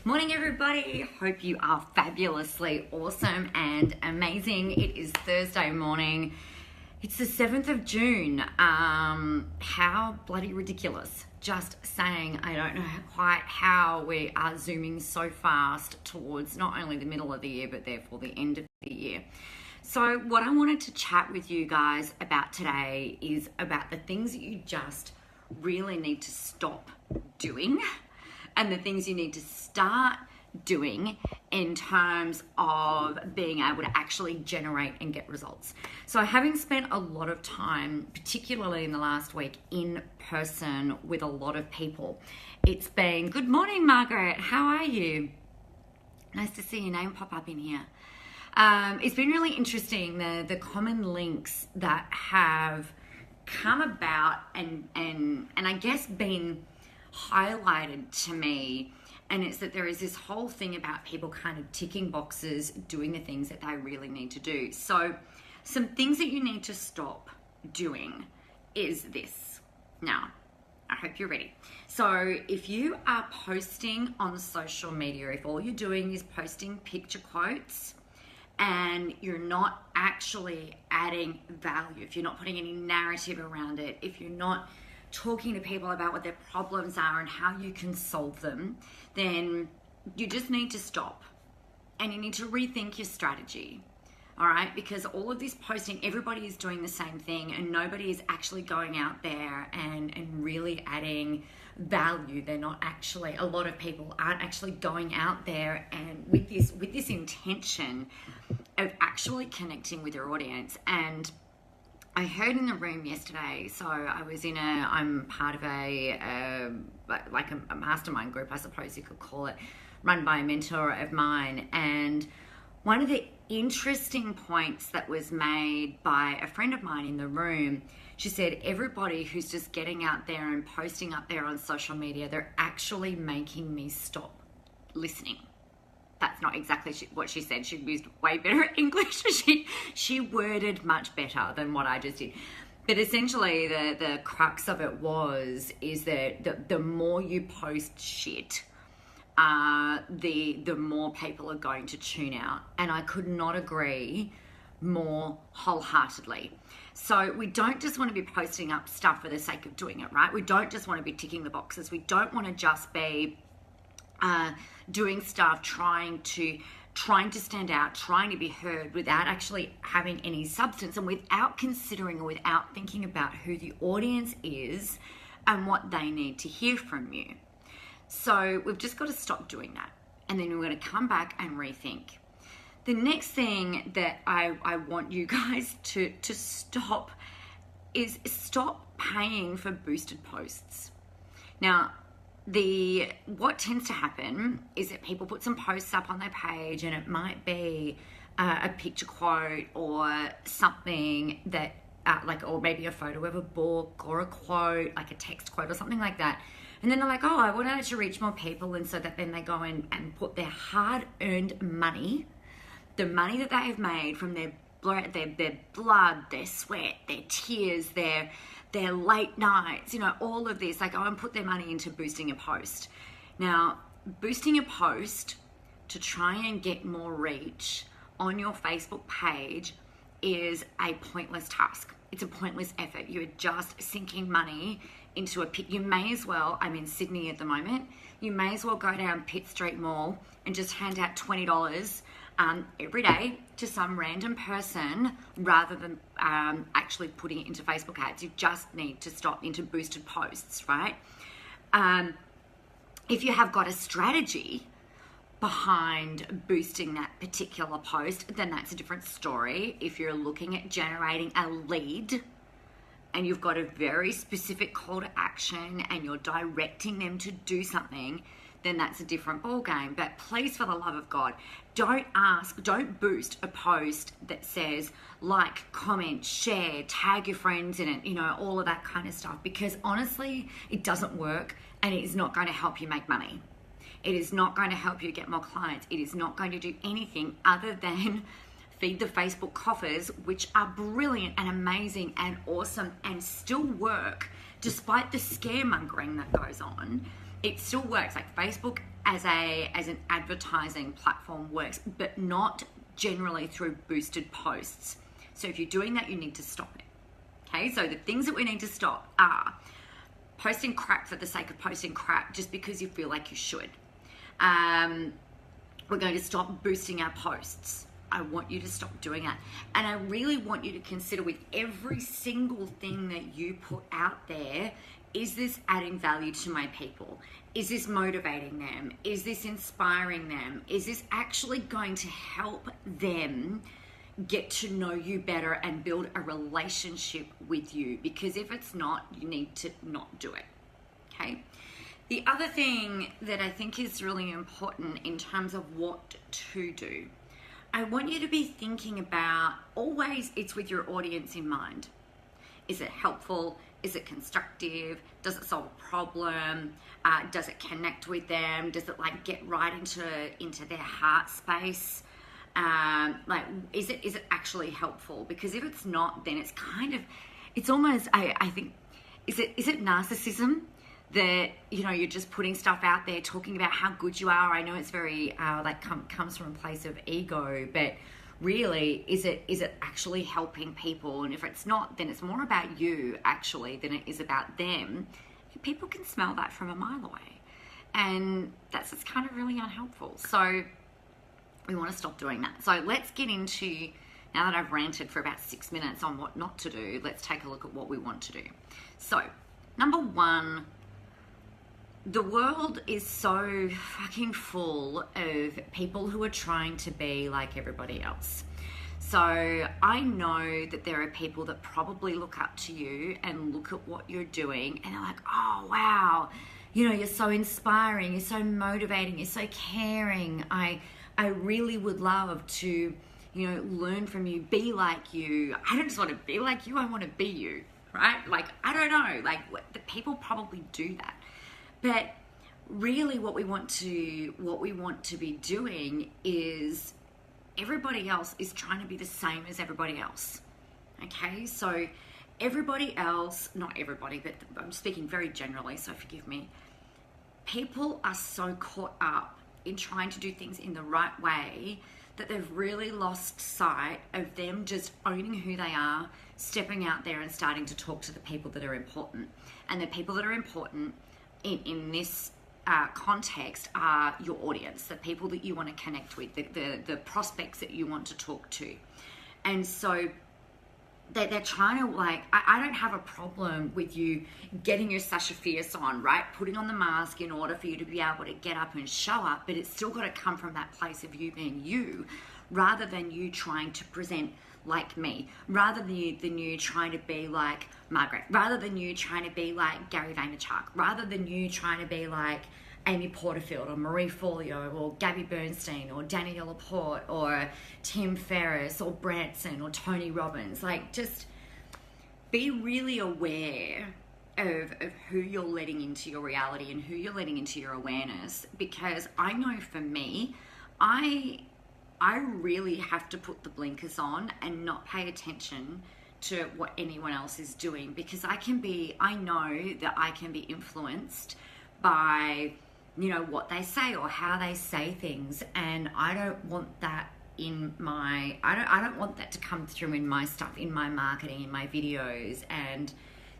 Morning, everybody. Hope you are fabulously awesome and amazing. It is Thursday morning. It's the 7th of June. How bloody ridiculous. Just saying, I don't know quite how we are zooming so fast towards not only the middle of the year, but therefore the end of the year. So what I wanted to chat with you guys about today is about the things that you just really need to stop doing and the things you need to start doing in terms of being able to actually generate and get results. So having spent a lot of time, particularly in the last week, in person with a lot of people, it's been, good morning, Margaret, how are you? Nice to see your name pop up in here. It's been really interesting, the common links that have come about and I guess been highlighted to me, and it's that there is this whole thing about people kind of ticking boxes, doing the things that they really need to do. So some things that you need to stop doing is this. Now, I hope you're ready. So if you are posting on social media, if all you're doing is posting picture quotes and you're not actually adding value, if you're not putting any narrative around it, if you're not talking to people about what their problems are and how you can solve them, then you just need to stop and you need to rethink your strategy. All right, because all of this posting, everybody is doing the same thing and nobody is actually going out there and really adding value. They're not actually, a lot of people aren't actually going out there and with this intention of actually connecting with their audience. And I heard in the room yesterday, so I'm part of a mastermind group, I suppose you could call it, run by a mentor of mine. And one of the interesting points that was made by a friend of mine in the room, she said, everybody who's just getting out there and posting up there on social media, they're actually making me stop listening. That's not exactly what she said. She used way better English. She worded much better than what I just did. But essentially, the crux of it is that the more you post shit, the more people are going to tune out. And I could not agree more wholeheartedly. So we don't just want to be posting up stuff for the sake of doing it, right? We don't just want to be ticking the boxes. We don't want to just be doing stuff trying to stand out, trying to be heard without actually having any substance and without considering or without thinking about who the audience is and what they need to hear from you. So we've just got to stop doing that. And then we're going to come back and rethink. The next thing that I want you guys to stop is stop paying for boosted posts. Now, what tends to happen is that people put some posts up on their page and it might be a picture quote or something that or maybe a photo of a book or a quote, like a text quote or something like that. And then they're like, oh, I want it to reach more people. And so that then they go in and put their hard-earned money, the money that they have made from their blood, their sweat, their tears, their late nights, all of this, like go and put their money into boosting a post. Now, boosting a post to try and get more reach on your Facebook page is a pointless task. It's a pointless effort. You're just sinking money into a pit. You may as well, I'm in Sydney at the moment, you may as well go down Pitt Street Mall and just hand out $20 every day to some random person rather than actually putting it into Facebook ads. You just need to stop into boosted posts, right? If you have got a strategy behind boosting that particular post, then that's a different story. If you're looking at generating a lead and you've got a very specific call to action and you're directing them to do something, then that's a different ball game. But please, for the love of God, don't boost a post that says like, comment, share, tag your friends in it, all of that kind of stuff, because honestly, it doesn't work and it is not going to help you make money. It is not going to help you get more clients. It is not going to do anything other than feed the Facebook coffers, which are brilliant and amazing and awesome and still work despite the scaremongering that goes on. It still works. Like Facebook as an advertising platform works, but not generally through boosted posts. So if you're doing that, you need to stop it. Okay, so the things that we need to stop are posting crap for the sake of posting crap just because you feel like you should. We're going to stop boosting our posts. I want you to stop doing that. And I really want you to consider with every single thing that you put out there, is this adding value to my people? Is this motivating them? Is this inspiring them? Is this actually going to help them get to know you better and build a relationship with you? Because if it's not, you need to not do it, okay? The other thing that I think is really important in terms of what to do, I want you to be thinking about, always it's with your audience in mind. Is it helpful? Is it constructive? Does it solve a problem? Does it connect with them? Does it like get right into their heart space? Like, is it actually helpful? Because if it's not, then it's kind of, it's almost, I think, is it narcissism that, you know, you're just putting stuff out there, talking about how good you are? I know it's very, comes from a place of ego, but really, is it actually helping people? And if it's not, then it's more about you actually than it is about them. People can smell that from a mile away, and that's just kind of really unhelpful. So we want to stop doing that. So let's get into, now that I've ranted for about 6 minutes on what not to do, let's take a look at what we want to do. So number one, the world is so fucking full of people who are trying to be like everybody else. So I know that there are people that probably look up to you and look at what you're doing and they're like, oh, wow, you know, you're so inspiring, you're so motivating, you're so caring. I really would love to, you know, learn from you, be like you. I don't just want to be like you, I want to be you, right? Like, I don't know, like the people probably do that. But really what we want to be doing is, everybody else is trying to be the same as everybody else. Okay, so everybody else, not everybody, but I'm speaking very generally, so forgive me. People are so caught up in trying to do things in the right way that they've really lost sight of them just owning who they are, stepping out there and starting to talk to the people that are important. And the people that are important in this context are your audience, the people that you want to connect with, the prospects that you want to talk to. And so they're trying to, like, I don't have a problem with you getting your Sasha Fierce on, right? Putting on the mask in order for you to be able to get up and show up, but it's still got to come from that place of you being you, rather than you trying to present like me, rather than you trying to be like Margaret, rather than you trying to be like Gary Vaynerchuk, rather than you trying to be like Amy Porterfield or Marie Forleo or Gabby Bernstein or Danielle Laporte or Tim Ferriss or Branson or Tony Robbins. Like, just be really aware of who you're letting into your reality and who you're letting into your awareness. Because I know for me, I really have to put the blinkers on and not pay attention to what anyone else is doing, because I know that I can be influenced by, you know, what they say or how they say things, and I don't want that in my, I don't want that to come through in my stuff, in my marketing, in my videos and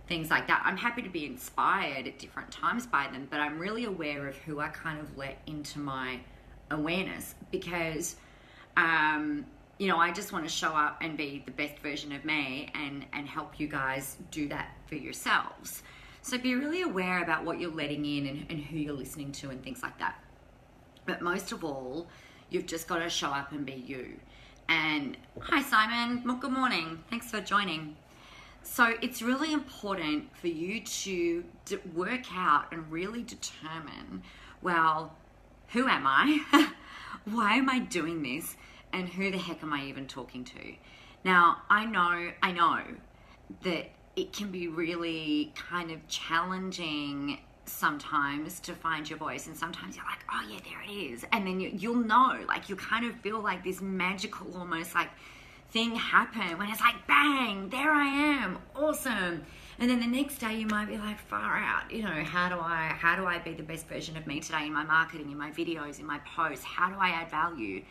things like that. I'm happy to be inspired at different times by them, but I'm really aware of who I kind of let into my awareness, because you know, I just want to show up and be the best version of me and help you guys do that for yourselves. So be really aware about what you're letting in and who you're listening to and things like that. But most of all, you've just got to show up and be you. And hi, Simon. Well, good morning. Thanks for joining. So it's really important for you to work out and really determine, well, who am I? Why am I doing this? And who the heck am I even talking to? Now, I know that it can be really kind of challenging sometimes to find your voice, and sometimes you're like, oh yeah, there it is, and then you'll know, like, you kind of feel like this magical almost like thing happen when it's like, bang, there I am, awesome. And then the next day you might be like, far out, you know, how do I be the best version of me today in my marketing, in my videos, in my posts? How do I add value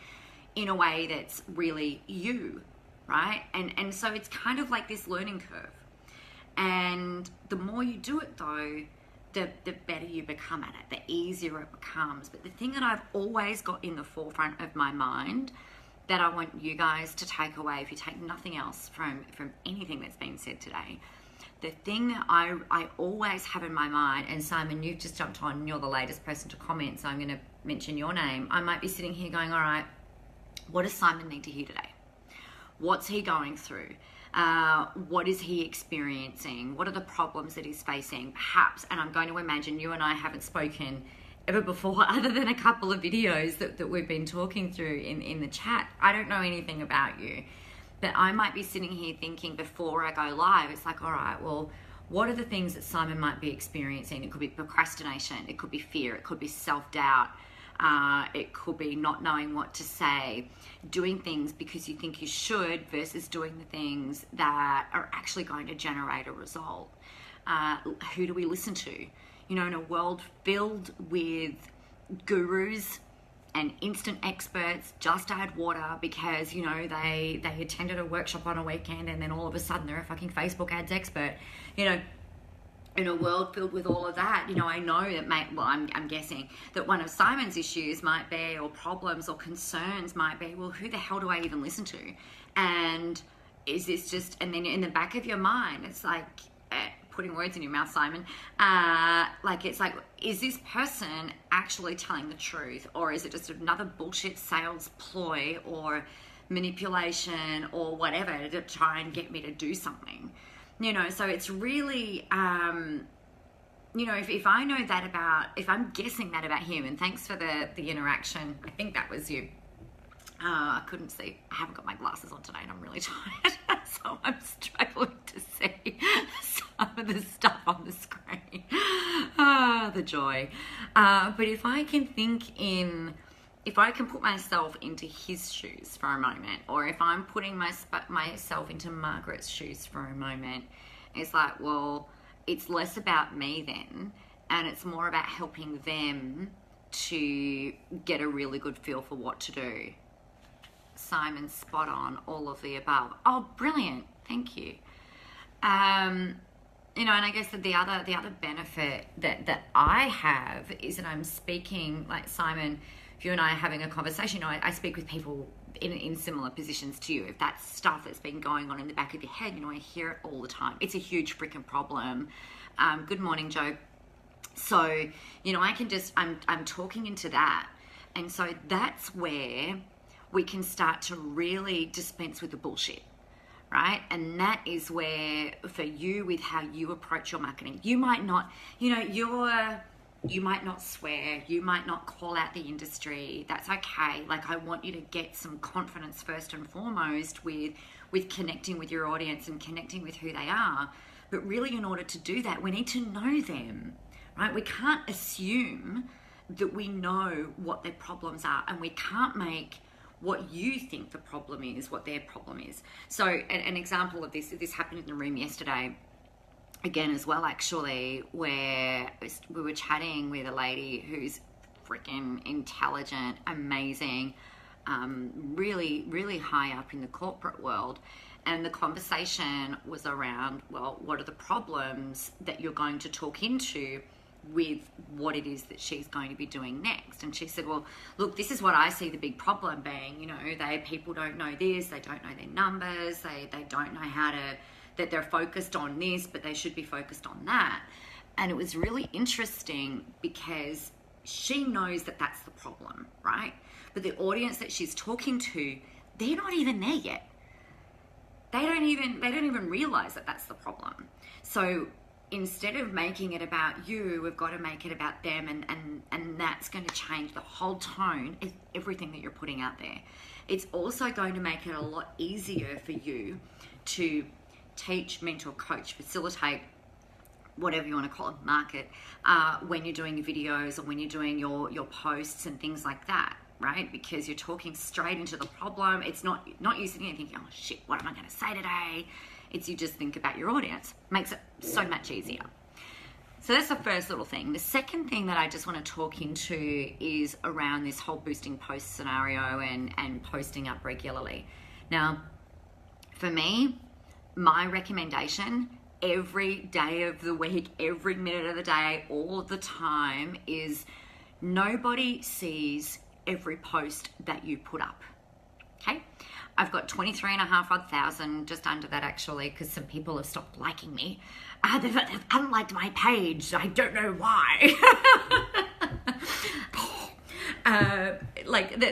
in a way that's really you, right? And so it's kind of like this learning curve. And the more you do it though, the better you become at it, the easier it becomes. But the thing that I've always got in the forefront of my mind that I want you guys to take away, if you take nothing else from anything that's been said today, the thing that I always have in my mind, and Simon, you've just jumped on, you're the latest person to comment, so I'm going to mention your name. I might be sitting here going, all right, what does Simon need to hear today? What's he going through? What is he experiencing? What are the problems that he's facing? Perhaps, and I'm going to imagine you and I haven't spoken ever before other than a couple of videos that we've been talking through in the chat. I don't know anything about you, but I might be sitting here thinking before I go live, it's like, all right, well, what are the things that Simon might be experiencing? It could be procrastination, it could be fear, it could be self-doubt, it could be not knowing what to say, doing things because you think you should versus doing the things that are actually going to generate a result. Who do we listen to? You know, in a world filled with gurus and instant experts, just add water because, you know, they attended a workshop on a weekend and then all of a sudden they're a fucking Facebook ads expert. You know, in a world filled with all of that, you know, I know that, I'm guessing that one of Simon's issues might be, or problems or concerns might be, well, who the hell do I even listen to? And is this just, and then in the back of your mind, it's like, putting words in your mouth, Simon, like, it's like, is this person actually telling the truth, or is it just another bullshit sales ploy or manipulation or whatever to try and get me to do something? You know, so it's really, you know, if I know that about, if I'm guessing that about him, and thanks for the interaction, I think that was you. I couldn't see. I haven't got my glasses on today and I'm really tired, so I'm struggling to see some of the stuff on the screen. The joy. But if I can if I can put myself into his shoes for a moment, or if I'm putting myself into Margaret's shoes for a moment, it's like, well, it's less about me then, and it's more about helping them to get a really good feel for what to do. Simon, spot on, all of the above. Oh, brilliant. Thank you. You know, and I guess that the other benefit that I have is that I'm speaking, like Simon, if you and I are having a conversation, you know, I speak with people in similar positions to you. If that's stuff that's been going on in the back of your head, you know, I hear it all the time. It's a huge freaking problem. Good morning, Joe. So, you know, I'm talking into that. And so that's where we can start to really dispense with the bullshit, right? And that is where, for you, with how you approach your marketing, you might not, you know, you might not swear, you might not call out the industry. That's okay. Like, I want you to get some confidence first and foremost with connecting with your audience and connecting with who they are. But really, in order to do that, we need to know them, right? We can't assume that we know what their problems are, and we can't make what you think the problem is what their problem is. So an example of this happened in the room yesterday again as well, actually, where we were chatting with a lady who's freaking intelligent, amazing, really, really high up in the corporate world. And the conversation was around, well, what are the problems that you're going to talk into with what it is that she's going to be doing next? And she said, well, look, this is what I see the big problem being. You know, people don't know this, they don't know their numbers, they don't know that they're focused on this, but they should be focused on that. And it was really interesting because she knows that that's the problem, right? But the audience that she's talking to, they're not even there yet. They don't even realize that that's the problem. So instead of making it about you, we've got to make it about them, and that's going to change the whole tone of everything that you're putting out there. It's also going to make it a lot easier for you to teach, mentor, coach, facilitate, whatever you want to call it, market, when you're doing your videos or when you're doing your posts and things like that, right? Because you're talking straight into the problem. It's not you sitting there thinking, oh shit, what am I going to say today? It's you just think about your audience. Makes it so much easier. So that's the first little thing. The second thing that I just want to talk into is around this whole boosting post scenario and posting up regularly. Now, for me, my recommendation every day of the week, every minute of the day, all the time is nobody sees every post that you put up. Okay? I've got 23,500, just under that actually, because some people have stopped liking me. They've unliked my page. I don't know why.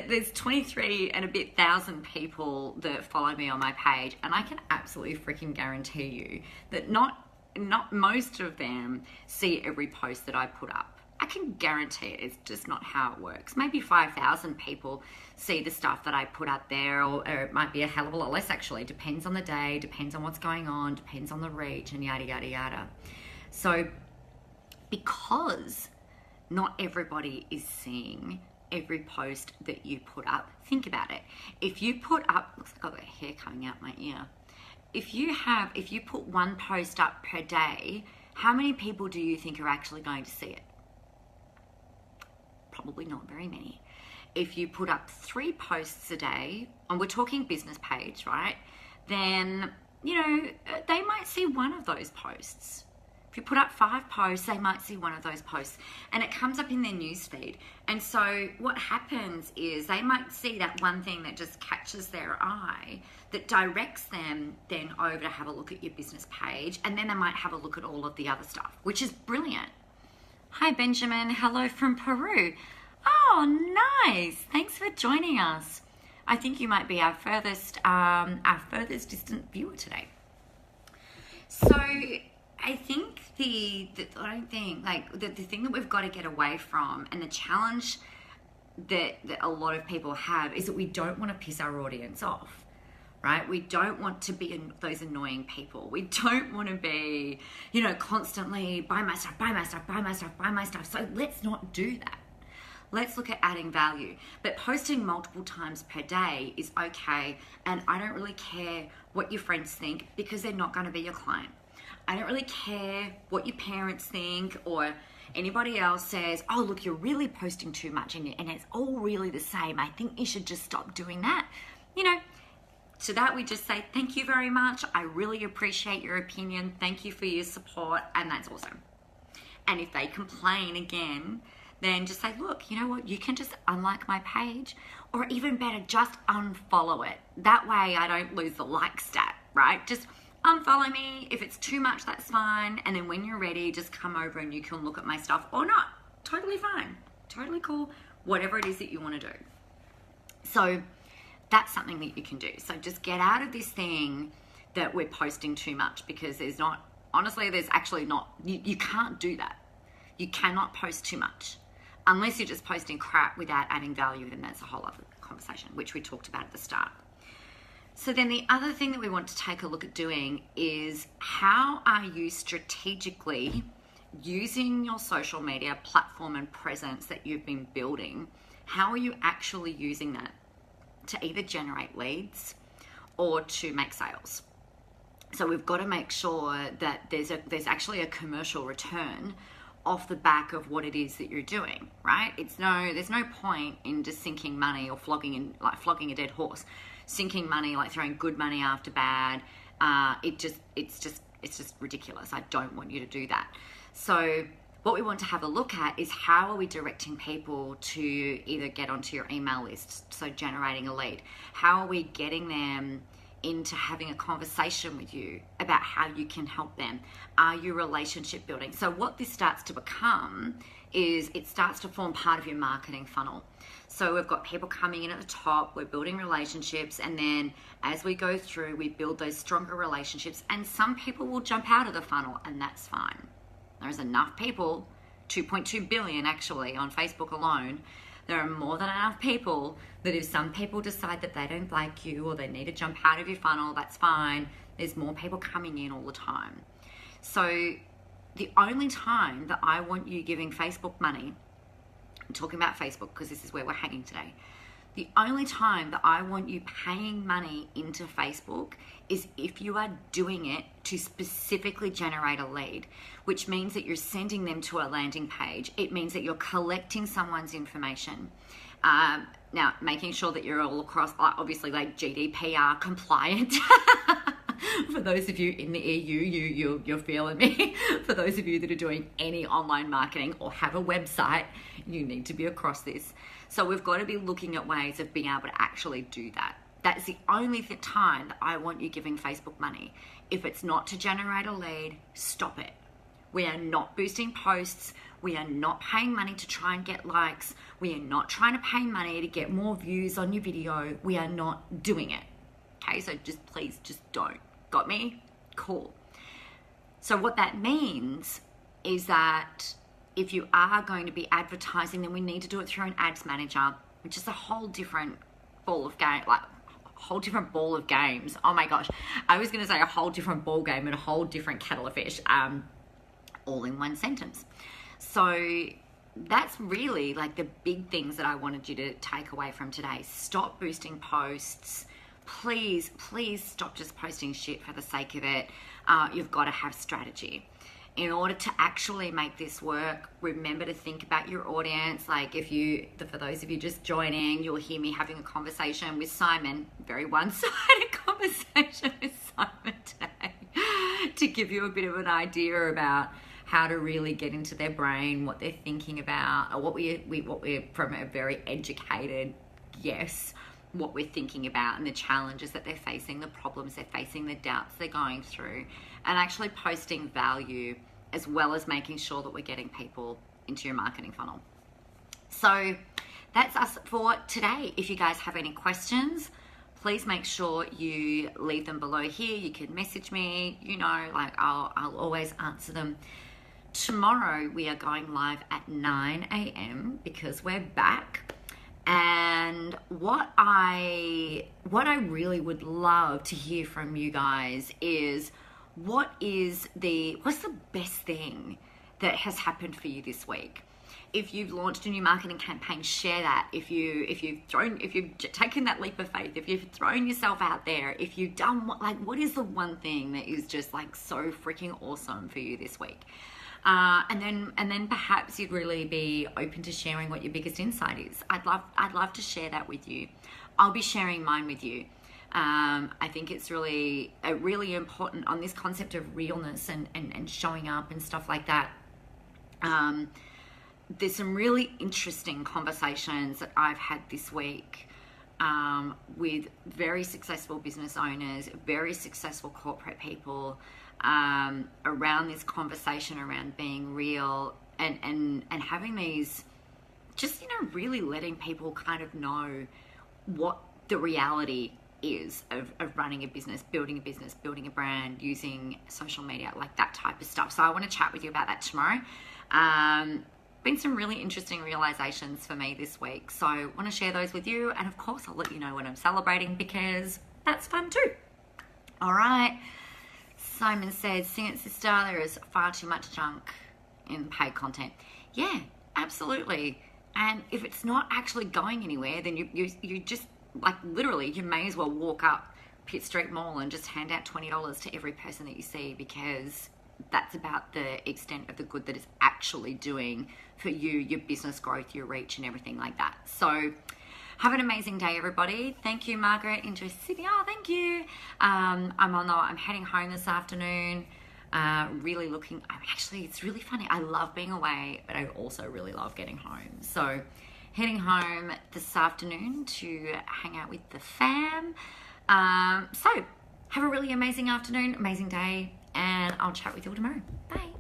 There's 23 and a bit thousand people that follow me on my page, and I can absolutely freaking guarantee you that not most of them see every post that I put up. I can guarantee it. It's just not how it works. Maybe 5,000 people see the stuff that I put up there, or it might be a hell of a lot less actually. Depends on the day, depends on what's going on, depends on the reach, and yada, yada, yada. So because not everybody is seeing every post that you put up, think about it. If you put up, looks like I've got hair coming out my ear. If you put one post up per day, how many people do you think are actually going to see it? Probably not very many. If you put up 3 posts a day, and we're talking business page, right? Then, they might see one of those posts. If you put up 5 posts, they might see one of those posts, and it comes up in their newsfeed. And so what happens is they might see that one thing that just catches their eye, that directs them then over to have a look at your business page, and then they might have a look at all of the other stuff, which is brilliant. Hi, Benjamin. Hello from Peru. Oh, nice. Thanks for joining us. I think you might be our furthest distant viewer today. So I think the thing that we've got to get away from, and the challenge that a lot of people have, is that we don't want to piss our audience off. Right? We don't want to be those annoying people. We don't want to be, constantly buy my stuff, buy my stuff, buy my stuff, buy my stuff. So let's not do that. Let's look at adding value. But posting multiple times per day is okay. And I don't really care what your friends think, because they're not going to be your client. I don't really care what your parents think, or anybody else says, oh, look, you're really posting too much and it's all really the same. I think you should just stop doing that. To that, we just say, thank you very much. I really appreciate your opinion. Thank you for your support. And that's awesome. And if they complain again, then just say, look, you know what? You can just unlike my page, or even better, just unfollow it. That way I don't lose the like stat, right? Just unfollow me. If it's too much, that's fine. And then when you're ready, just come over and you can look at my stuff or not. Totally fine. Totally cool. Whatever it is that you want to do. So that's something that you can do. So just get out of this thing that we're posting too much, because there's actually not, you can't do that. You cannot post too much unless you're just posting crap without adding value. Then that's a whole other conversation, which we talked about at the start. So then the other thing that we want to take a look at doing is, how are you strategically using your social media platform and presence that you've been building? How are you actually using that to either generate leads or to make sales? So we've got to make sure that there's actually a commercial return off the back of what it is that you're doing, right? There's no point in just sinking money or flogging a dead horse, sinking money, like throwing good money after bad. It's just ridiculous. I don't want you to do that. So what we want to have a look at is, how are we directing people to either get onto your email list, so generating a lead? How are we getting them into having a conversation with you about how you can help them? Are you relationship building? So what this starts to become is, it starts to form part of your marketing funnel. So we've got people coming in at the top, we're building relationships, and then as we go through, we build those stronger relationships, and some people will jump out of the funnel, and that's fine. There's enough people, 2.2 billion actually on Facebook alone. There are more than enough people that if some people decide that they don't like you or they need to jump out of your funnel, that's fine. There's more people coming in all the time. So the only time that I want you giving Facebook money, I'm talking about Facebook because this is where we're hanging today. The only time that I want you paying money into Facebook is if you are doing it to specifically generate a lead, which means that you're sending them to a landing page. It means that you're collecting someone's information. Now, making sure that you're all across, obviously, like GDPR compliant. For those of you in the EU, you're feeling me. For those of you that are doing any online marketing or have a website, you need to be across this. So we've got to be looking at ways of being able to actually do that. That's the only time that I want you giving Facebook money. If it's not to generate a lead, stop it. We are not boosting posts. We are not paying money to try and get likes. We are not trying to pay money to get more views on your video. We are not doing it. Okay, so please don't. Got me? Cool. So what that means is that if you are going to be advertising, then we need to do it through an ads manager, which is a whole different ball of game, like a whole different ball of games. Oh my gosh. I was going to say a whole different ball game and a whole different kettle of fish, all in one sentence. So that's really like the big things that I wanted you to take away from today. Stop boosting posts. Please stop just posting shit for the sake of it. You've got to have strategy. In order to actually make this work, remember to think about your audience. Like for those of you just joining, you'll hear me having a conversation with Simon, very one-sided conversation with Simon today, to give you a bit of an idea about how to really get into their brain, what they're thinking about, or what we're from a very educated yes, what we're thinking about and the challenges that they're facing, the problems they're facing, the doubts they're going through, and actually posting value as well as making sure that we're getting people into your marketing funnel. So that's us for today. If you guys have any questions, please make sure you leave them below here. You can message me, I'll always answer them. Tomorrow we are going live at 9 a.m. because we're back. And what I really would love to hear from you guys is what's the best thing that has happened for you this week? If you've launched a new marketing campaign, share that. If you've taken that leap of faith, if you've thrown yourself out there, if you've done what is the one thing that is just like so freaking awesome for you this week? And then perhaps you'd really be open to sharing what your biggest insight is. I'd love to share that with you. I'll be sharing mine with you. I think it's really important on this concept of realness and showing up and stuff like that. There's some really interesting conversations that I've had this week with very successful business owners, very successful corporate people, around this conversation around being real and having these, just, really letting people kind of know what the reality is of running a business, building a brand, using social media, like that type of stuff. So I want to chat with you about that tomorrow. Been some really interesting realizations for me this week. So I want to share those with you. And of course, I'll let you know when I'm celebrating because that's fun too. All right. Simon said, sing it, sister, there is far too much junk in paid content. Yeah, absolutely. And if it's not actually going anywhere, then you just, like, literally, you may as well walk up Pitt Street Mall and just hand out $20 to every person that you see, because that's about the extent of the good that it's actually doing for you, your business growth, your reach, and everything like that. So have an amazing day, everybody. Thank you, Margaret. Enjoy Sydney. Oh, thank you. I'm heading home this afternoon. It's really funny. I love being away, but I also really love getting home. So heading home this afternoon to hang out with the fam. So have a really amazing afternoon, amazing day, and I'll chat with you all tomorrow. Bye.